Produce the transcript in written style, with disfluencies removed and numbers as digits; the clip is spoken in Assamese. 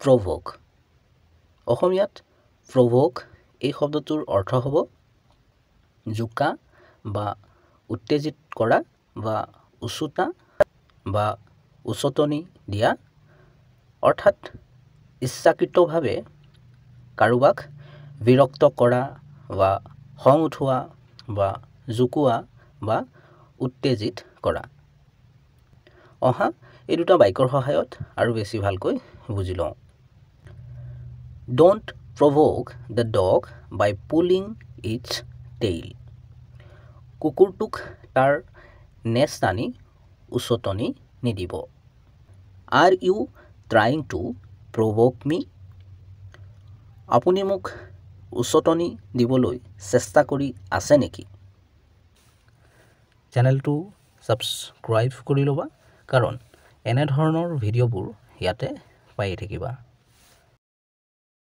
প্ৰভোক অসমীয়াত প্ৰভোক এই শব্দটোৰ অৰ্থ হ'ব জোকা বা উত্তেজিত কৰা বা উচুতা বা উচতনি দিয়া অৰ্থাৎ ইচ্ছাকৃতভাৱে কাৰোবাক বিৰক্ত কৰা বা খং উঠোৱা বা জোকোৱা বা উত্তেজিত কৰা অহা এই দুটা বাক্যৰ সহায়ত আৰু বেছি ভালকৈ বুজি লওঁ Don't provoke the dog by pulling its tail কুকুৰটোক তাৰ নেজ টানি উচতনি নিদিব Are you trying to provoke me? আপুনি মোক উচতনি দিবলৈ চেষ্টা কৰি আছে নেকি চেনেলটো সাবস্ক্ৰাইব কৰি ল'বা কাৰণ এনে ধৰণৰ ভিডিঅ'বোৰ ইয়াতে পাই থাকিবা